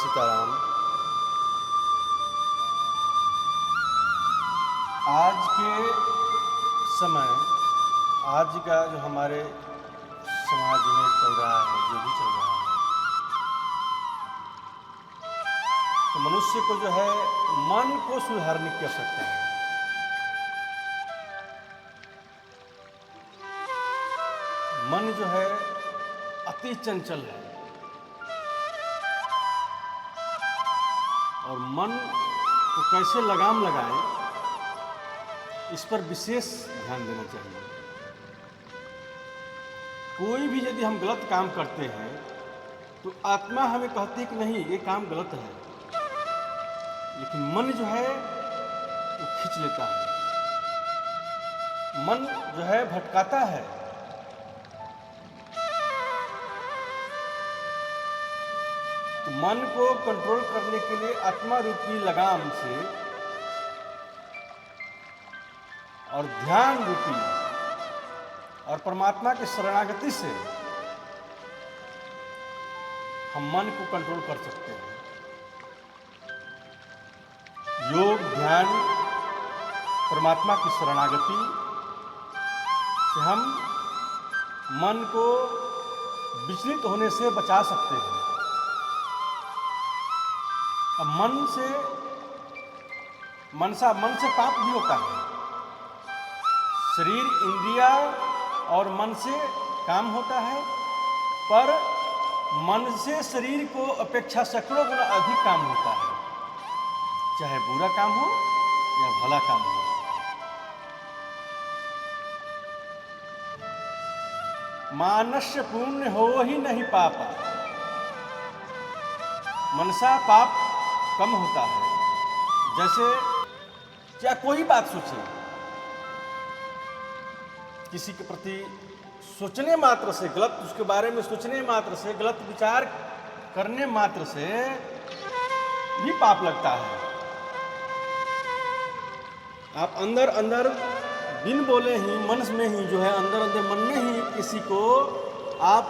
सीताराम। आज के समय, आज का जो हमारे समाज में चल रहा है, जो भी चल रहा है, तो मनुष्य को जो है मन को सुधारने की आवश्यकता है। मन जो है अति चंचल है और मन को कैसे लगाम लगाएं, इस पर विशेष ध्यान देना चाहिए। कोई भी यदि हम गलत काम करते हैं तो आत्मा हमें कहती है कि नहीं, ये काम गलत है, लेकिन मन जो है वो खींच लेता है, मन जो है भटकाता है। तो मन को कंट्रोल करने के लिए आत्मा रूपी लगाम से और ध्यान रूपी और परमात्मा की शरणागति से हम मन को कंट्रोल कर सकते हैं। योग, ध्यान, परमात्मा की शरणागति से हम मन को विचलित होने से बचा सकते हैं। अब मन से पाप भी होता है। शरीर, इंद्रिया और मन से काम होता है, पर मन से शरीर को अपेक्षा सैकड़ों गुना अधिक काम होता है, चाहे बुरा काम हो या भला काम हो। मानस्य पुण्य हो ही नहीं पापा, मनसा पाप कम होता है। जैसे क्या कोई बात सोचे, किसी के प्रति सोचने मात्र से, गलत उसके बारे में सोचने मात्र से, गलत विचार करने मात्र से भी पाप लगता है। आप अंदर अंदर बिन बोले ही, मन में ही जो है, अंदर अंदर मन में ही किसी को आप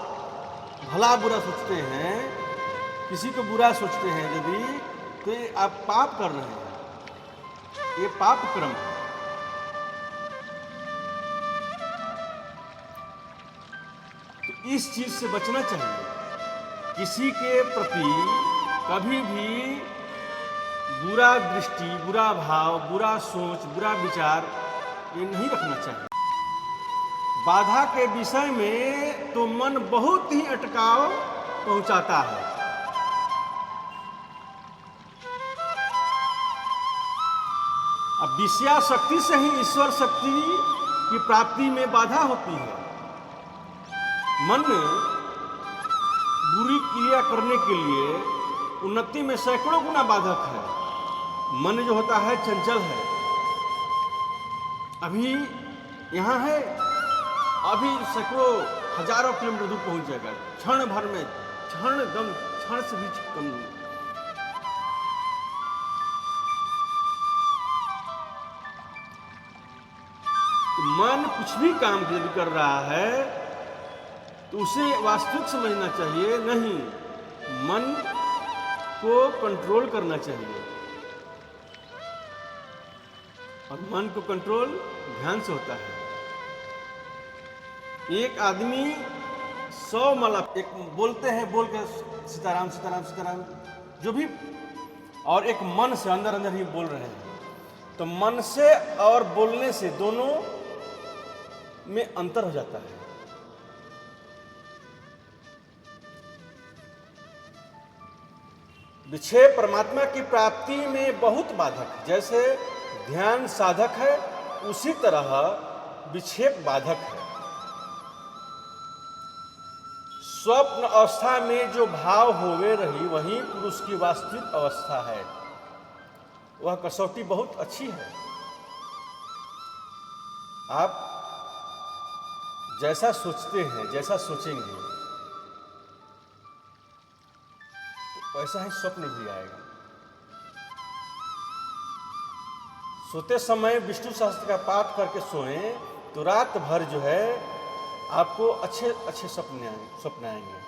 भला बुरा सोचते हैं, किसी को बुरा सोचते हैं यदि, तो ये आप पाप कर रहे हैं, ये पाप कर्म है। तो इस चीज से बचना चाहिए। किसी के प्रति कभी भी बुरा दृष्टि, बुरा भाव, बुरा सोच, बुरा विचार ये नहीं रखना चाहिए। बाधा के विषय में तो मन बहुत ही अटकाव पहुंचाता है। अब विषया शक्ति से ही ईश्वर शक्ति की प्राप्ति में बाधा होती है। मन बुरी क्रिया करने के लिए उन्नति में सैकड़ों गुना बाधक है। मन जो होता है चंचल है। अभी यहाँ है, अभी सैकड़ों हजारों किलोमीटर दूर पहुंच जाएगा, क्षण भर में, क्षण से भी कम नहीं। तो मन कुछ भी काम यदि कर रहा है तो उसे वास्तविक समझना चाहिए, नहीं, मन को कंट्रोल करना चाहिए। और मन को कंट्रोल ध्यान से होता है। एक आदमी 100 माला एक बोलते हैं, बोल कर सीताराम सीताराम सीताराम जो भी, और एक मन से अंदर अंदर ही बोल रहे हैं, तो मन से और बोलने से दोनों में अंतर हो जाता है। विक्षेप परमात्मा की प्राप्ति में बहुत बाधक है। जैसे ध्यान साधक है, उसी तरह विक्षेप बाधक है। स्वप्न अवस्था में जो भाव होवे रही, वही पुरुष की वास्तविक अवस्था है। वह कसौटी बहुत अच्छी है। आप जैसा सोचते हैं, जैसा सोचेंगे, तो वैसा ही स्वप्न भी आएगा। सोते समय विष्णु सहस्त्र का पाठ करके सोएं तो रात भर जो है आपको अच्छे अच्छे सपने आएंगे।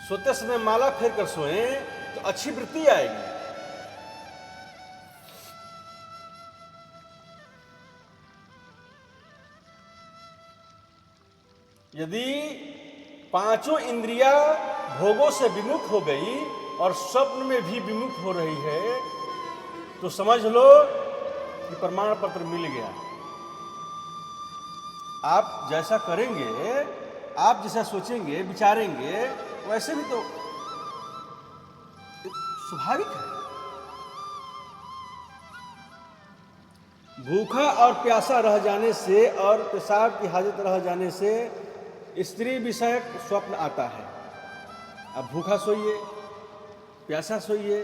सोते समय माला फेर कर सोएं तो अच्छी वृत्ति आएगी। यदि पांचों इंद्रिया भोगों से विमुख हो गई और स्वप्न में भी विमुख हो रही है तो समझ लो कि प्रमाण पत्र मिल गया। आप जैसा करेंगे, आप जैसा सोचेंगे विचारेंगे, वैसे भी तो स्वाभाविक है। भूखा और प्यासा रह जाने से और पेशाब की हाजत रह जाने से स्त्री विषयक स्वप्न आता है। अब भूखा सोइए, प्यासा सोइए,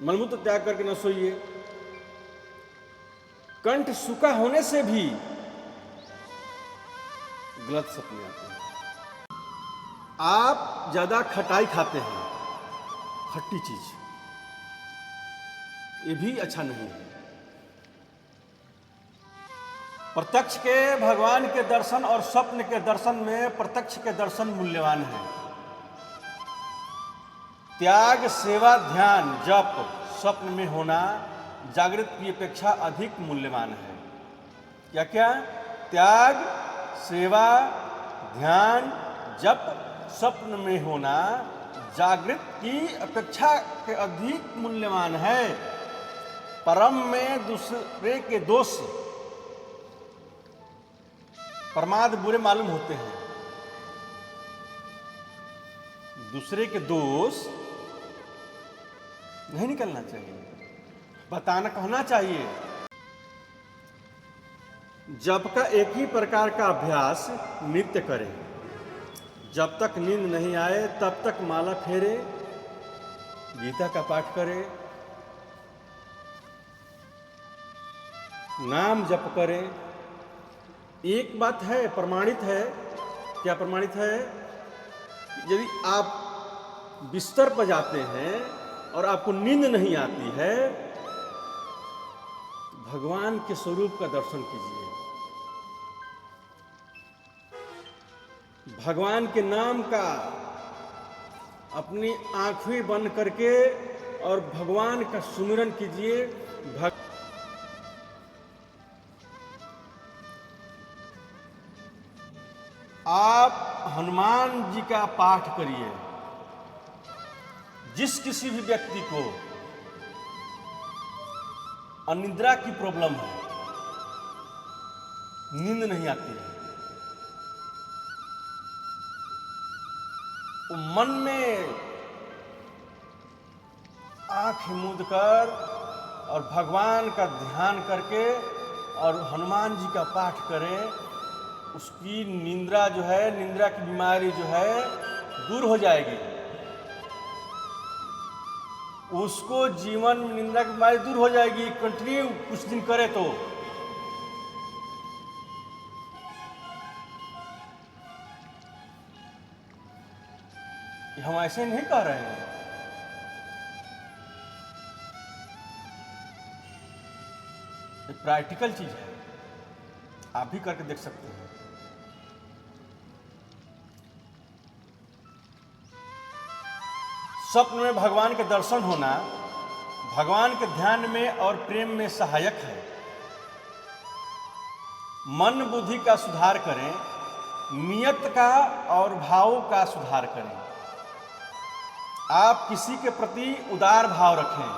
मलमूत्र त्याग करके न सोइए। कंठ सूखा होने से भी गलत सपने आते हैं। आप ज्यादा खटाई खाते हैं, खट्टी चीज, ये भी अच्छा नहीं है। प्रत्यक्ष के भगवान के दर्शन और स्वप्न के दर्शन में प्रत्यक्ष के दर्शन मूल्यवान है। त्याग, सेवा, ध्यान, जप स्वप्न में होना जागृत की अपेक्षा अधिक मूल्यवान है। क्या क्या? त्याग, सेवा, ध्यान, जप स्वप्न में होना जागृत की अपेक्षा के अधिक मूल्यवान है। परम में दूसरे के दोष प्रमाद बुरे मालूम होते हैं। दूसरे के दोष नहीं निकलना चाहिए, बताना, कहना चाहिए। जप का एक ही प्रकार का अभ्यास नित्य करें। जब तक नींद नहीं आए तब तक माला फेरे, गीता का पाठ करें, नाम जप करें। एक बात है, प्रमाणित है। क्या प्रमाणित है? यदि आप बिस्तर पर जाते हैं और आपको नींद नहीं आती है, भगवान के स्वरूप का दर्शन कीजिए। भगवान के नाम का अपनी आंखें बंद करके और भगवान का सुमिरन कीजिए। आप हनुमान जी का पाठ करिए। जिस किसी भी व्यक्ति को अनिद्रा की प्रॉब्लम है, नींद नहीं आती है, वो मन में आंख मूंद कर और भगवान का ध्यान करके और हनुमान जी का पाठ करें, उसकी निंद्रा जो है, निंद्रा की बीमारी जो है दूर हो जाएगी। उसको जीवन में निंद्रा की बीमारी दूर हो जाएगी, कंटिन्यू कुछ दिन करे तो। हम ऐसे नहीं कह रहे हैं। ये प्रैक्टिकल चीज है, आप भी करके देख सकते हैं। स्वप्न में भगवान के दर्शन होना भगवान के ध्यान में और प्रेम में सहायक है। मन बुद्धि का सुधार करें, नियत का और भाव का सुधार करें। आप किसी के प्रति उदार भाव रखें,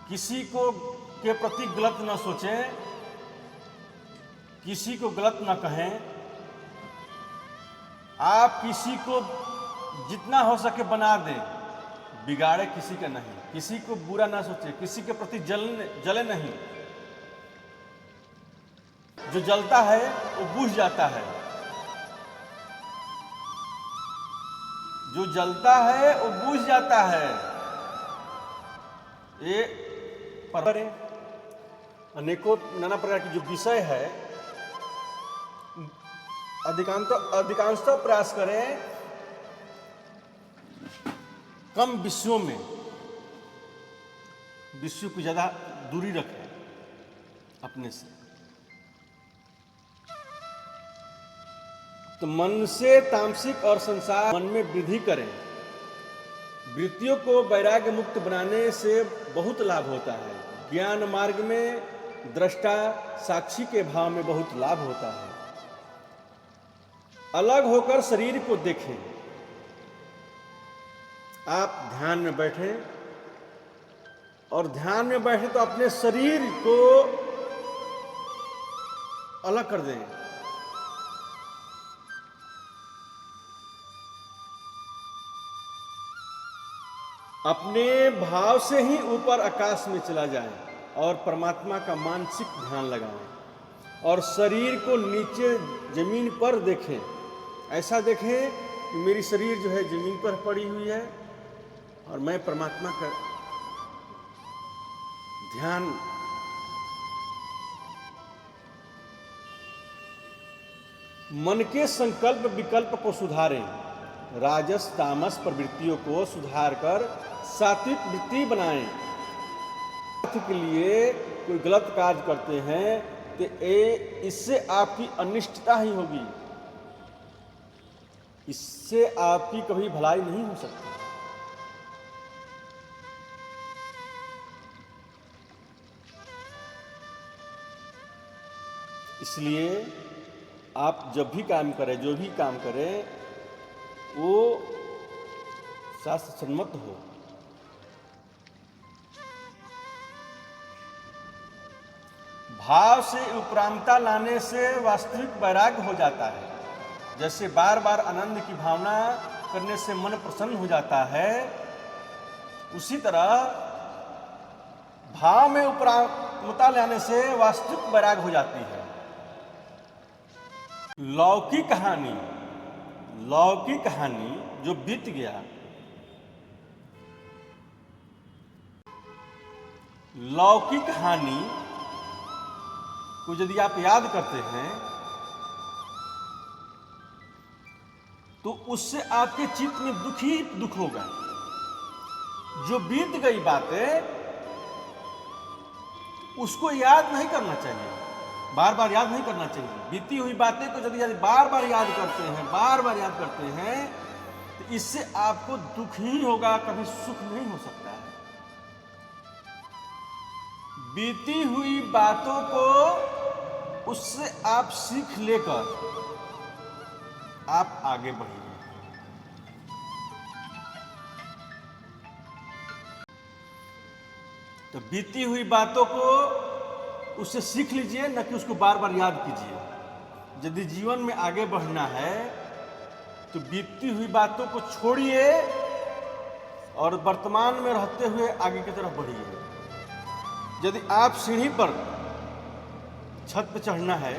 किसी को के प्रति गलत न सोचें, किसी को गलत न कहें। आप किसी को जितना हो सके बना दें, बिगाड़े किसी का नहीं। किसी को बुरा ना सोचे, किसी के प्रति जले नहीं। जो जलता है वो बुझ जाता है, जो जलता है वो बुझ जाता है। ये पर अनेकों नाना प्रकार की जो विषय है, अधिकांशतः प्रयास करें कम विषयों में, विषयों की ज्यादा दूरी रखें अपने से। तो मन से तामसिक और संसार मन में वृद्धि करें। वृत्तियों को वैराग्य मुक्त बनाने से बहुत लाभ होता है। ज्ञान मार्ग में दृष्टा साक्षी के भाव में बहुत लाभ होता है। अलग होकर शरीर को देखें। आप ध्यान में बैठें और ध्यान में बैठे तो अपने शरीर को अलग कर दें। अपने भाव से ही ऊपर आकाश में चला जाएं और परमात्मा का मानसिक ध्यान लगाएं और शरीर को नीचे जमीन पर देखें। ऐसा देखें कि मेरी शरीर जो है जमीन पर पड़ी हुई है और मैं परमात्मा का ध्यान मन के संकल्प विकल्प को सुधारें। राजस तामस प्रवृत्तियों को सुधार कर सात्विक वृत्ति बनाएं। के लिए कोई गलत कार्य करते हैं तो इससे आपकी अनिष्टता ही होगी, इससे आपकी कभी भलाई नहीं हो सकती। इसलिए आप जब भी काम करें, जो भी काम करें, वो शास्त्र सम्मत हो। भाव से उपरामता लाने से वास्तविक वैराग्य हो जाता है। जैसे बार बार आनंद की भावना करने से मन प्रसन्न हो जाता है, उसी तरह भाव में उपरामता लाने से वास्तविक वैराग्य हो जाती है। लौकिक कहानी जो बीत गया, लौकिक कहानी को यदि आप याद करते हैं तो उससे आपके चित्त में दुख ही दुख होगा। जो बीत गई बातें उसको याद नहीं करना चाहिए, बार बार याद नहीं करना चाहिए। बीती हुई बातें को यदि बार बार याद करते हैं तो इससे आपको दुख ही होगा, कभी सुख नहीं हो सकता है। बीती हुई बातों को उससे आप सीख लेकर आप आगे बढ़िए। तो बीती हुई बातों को उससे सीख लीजिए, न कि उसको बार बार याद कीजिए। यदि जीवन में आगे बढ़ना है तो बीती हुई बातों को छोड़िए और वर्तमान में रहते हुए आगे की तरफ बढ़िए। यदि आप सीढ़ी पर छत पर चढ़ना है,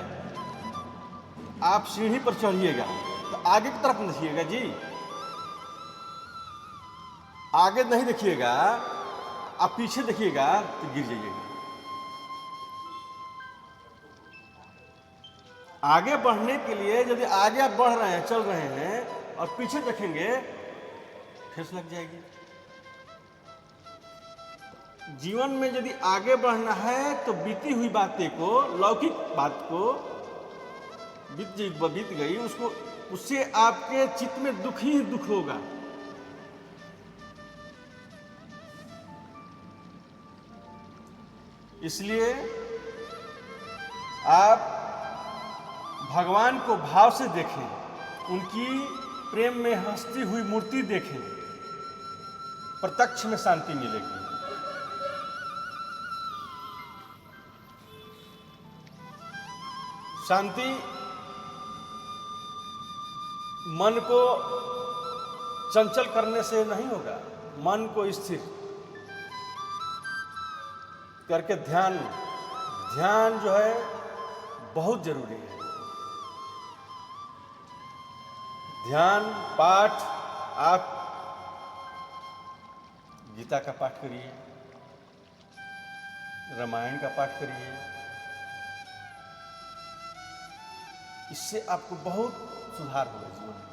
आप सीढ़ी पर चढ़िएगा तो आगे की तरफ देखिएगा जी, आगे नहीं देखिएगा। आप पीछे देखिएगा तो गिर जाइएगा। आगे बढ़ने के लिए यदि आगे आप बढ़ रहे हैं, चल रहे हैं और पीछे देखेंगे, ठेस लग जाएगी। जीवन में यदि आगे बढ़ना है तो बीती हुई बातें को, लौकिक बात को बीत गई, उसको उससे आपके चित्त में दुख ही दुख होगा। इसलिए आप भगवान को भाव से देखें, उनकी प्रेम में हंसती हुई मूर्ति देखें, प्रत्यक्ष में शांति मिलेगी। शांति मन को चंचल करने से नहीं होगा, मन को स्थिर करके ध्यान जो है बहुत जरूरी है। ध्यान पाठ, आप गीता का पाठ करिए, रामायण का पाठ करिए, इससे आपको बहुत सुधार होगा जीवन में।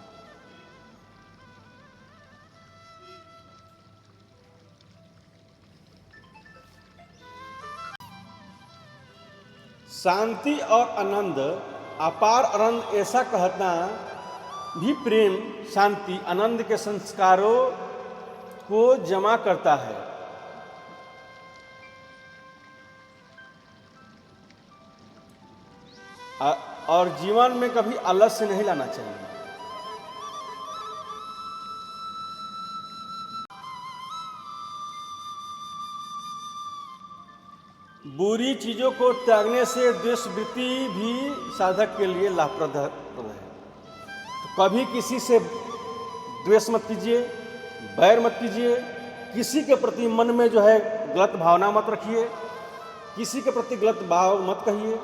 शांति और आनंद, अपार आनंद ऐसा कहना भी प्रेम, शांति, आनंद के संस्कारों को जमा करता है। और जीवन में कभी आलस्य नहीं लाना चाहिए। बुरी चीजों को त्यागने से द्वेषवृत्ति भी साधक के लिए लाभप्रद है। तो कभी किसी से द्वेष मत कीजिए, बैर मत कीजिए, किसी के प्रति मन में जो है गलत भावना मत रखिए, किसी के प्रति गलत भाव मत कहिए,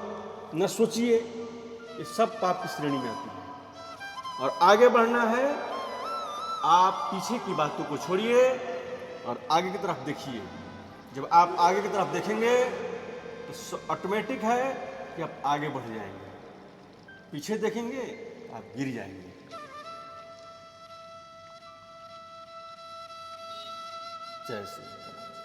न सोचिए। ये सब पाप की श्रेणी में आती है। और आगे बढ़ना है, आप पीछे की बातों को छोड़िए और आगे की तरफ देखिए। जब आप आगे की तरफ देखेंगे तो ऑटोमेटिक है कि आप आगे बढ़ जाएंगे। पीछे देखेंगे आप गिर जाएंगे। जय श्री राम।